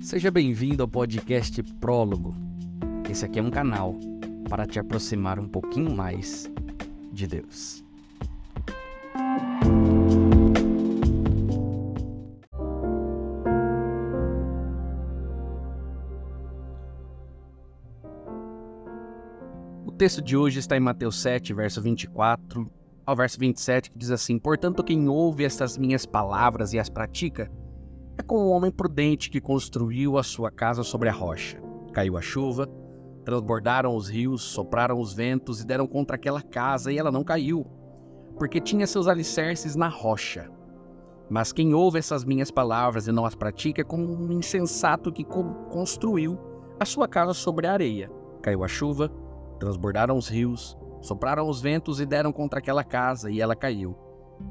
Seja bem-vindo ao podcast Prólogo. Esse aqui é um canal para te aproximar um pouquinho mais de Deus. O texto de hoje está em Mateus 7, verso 24 ao verso 27, que diz assim: Portanto, quem ouve estas minhas palavras e as pratica, é como um homem prudente que construiu a sua casa sobre a rocha. Caiu a chuva, transbordaram os rios, sopraram os ventos e deram contra aquela casa, e ela não caiu, porque tinha seus alicerces na rocha. Mas quem ouve essas minhas palavras e não as pratica é como um insensato que construiu a sua casa sobre a areia. Caiu a chuva, transbordaram os rios, sopraram os ventos e deram contra aquela casa, e ela caiu,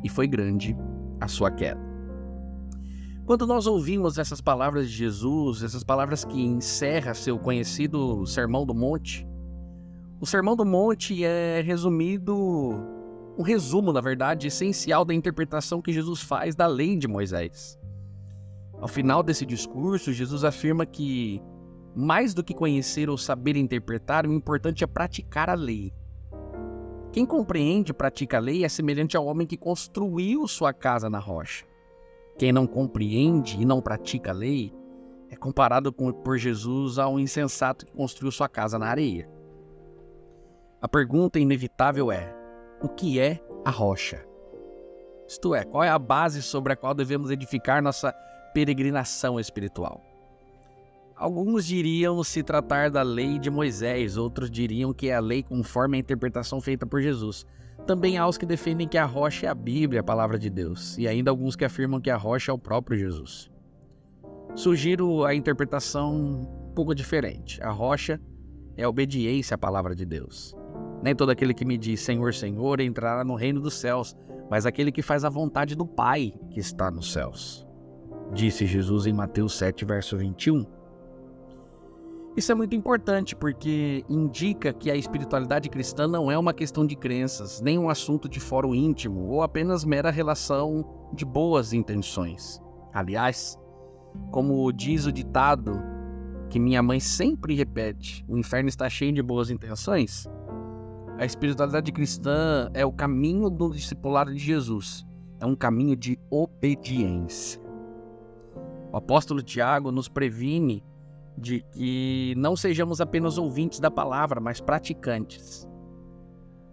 e foi grande a sua queda. Quando nós ouvimos essas palavras de Jesus, essas palavras que encerra seu conhecido Sermão do Monte, o Sermão do Monte é um resumo, na verdade, essencial da interpretação que Jesus faz da lei de Moisés. Ao final desse discurso, Jesus afirma que, mais do que conhecer ou saber interpretar, o importante é praticar a lei. Quem compreende e pratica a lei é semelhante ao homem que construiu sua casa na rocha. Quem não compreende e não pratica a lei é comparado por Jesus a um insensato que construiu sua casa na areia. A pergunta inevitável é: o que é a rocha? Isto é, qual é a base sobre a qual devemos edificar nossa peregrinação espiritual? Alguns diriam se tratar da lei de Moisés, outros diriam que é a lei conforme a interpretação feita por Jesus. Também há os que defendem que a rocha é a Bíblia, a palavra de Deus, e ainda alguns que afirmam que a rocha é o próprio Jesus. Sugiro a interpretação um pouco diferente. A rocha é a obediência à palavra de Deus. Nem todo aquele que me diz Senhor, Senhor entrará no reino dos céus, mas aquele que faz a vontade do Pai que está nos céus. Disse Jesus em Mateus 7, verso 21. Isso é muito importante porque indica que a espiritualidade cristã não é uma questão de crenças, nem um assunto de fórum íntimo ou apenas mera relação de boas intenções. Aliás, como diz o ditado que minha mãe sempre repete, o inferno está cheio de boas intenções, a espiritualidade cristã é o caminho do discipulado de Jesus, é um caminho de obediência. O apóstolo Tiago nos previne de que não sejamos apenas ouvintes da palavra, mas praticantes.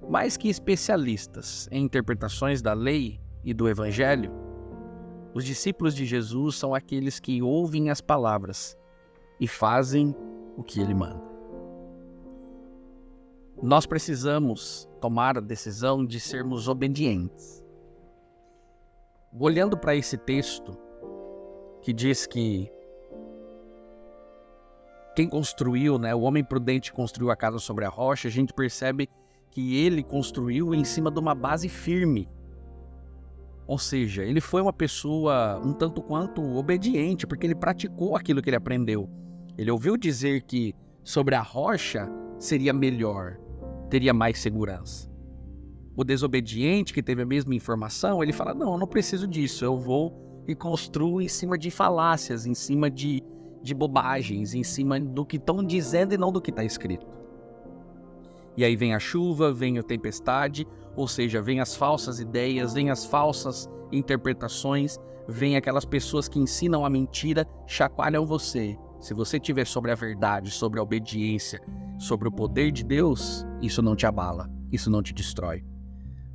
Mais que especialistas em interpretações da lei e do evangelho, os discípulos de Jesus são aqueles que ouvem as palavras e fazem o que ele manda. Nós precisamos tomar a decisão de sermos obedientes. Olhando para esse texto que diz que quem construiu, o homem prudente construiu a casa sobre a rocha, a gente percebe que ele construiu em cima de uma base firme. Ou seja, ele foi uma pessoa um tanto quanto obediente, porque ele praticou aquilo que ele aprendeu. Ele ouviu dizer que sobre a rocha seria melhor, teria mais segurança. O desobediente, que teve a mesma informação, ele fala: não, eu não preciso disso, eu vou e construo em cima de falácias, em cima de bobagens, em cima do que estão dizendo e não do que está escrito. E aí vem a chuva, vem a tempestade, ou seja, vem as falsas ideias, vem as falsas interpretações, vem aquelas pessoas que ensinam a mentira, chacoalham você. Se você estiver sobre a verdade, sobre a obediência, sobre o poder de Deus, isso não te abala, isso não te destrói.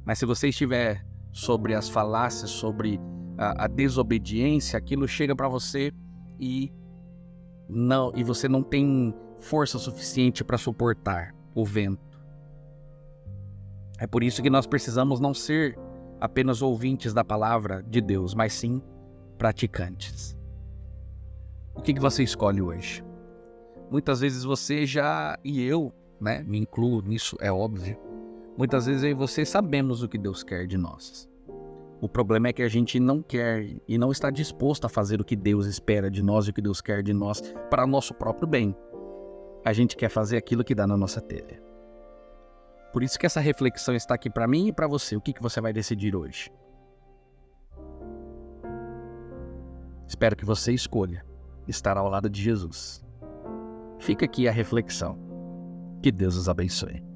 Mas se você estiver sobre as falácias, sobre a desobediência, aquilo chega para você e você não tem força suficiente para suportar o vento. É por isso que nós precisamos não ser apenas ouvintes da palavra de Deus, mas sim praticantes. O que você escolhe hoje? Muitas vezes você e eu, me incluo nisso, é óbvio. Muitas vezes eu e você sabemos o que Deus quer de nós. O problema é que a gente não quer e não está disposto a fazer o que Deus espera de nós e o que Deus quer de nós para nosso próprio bem. A gente quer fazer aquilo que dá na nossa telha. Por isso que essa reflexão está aqui para mim e para você. O que você vai decidir hoje? Espero que você escolha estar ao lado de Jesus. Fica aqui a reflexão. Que Deus os abençoe.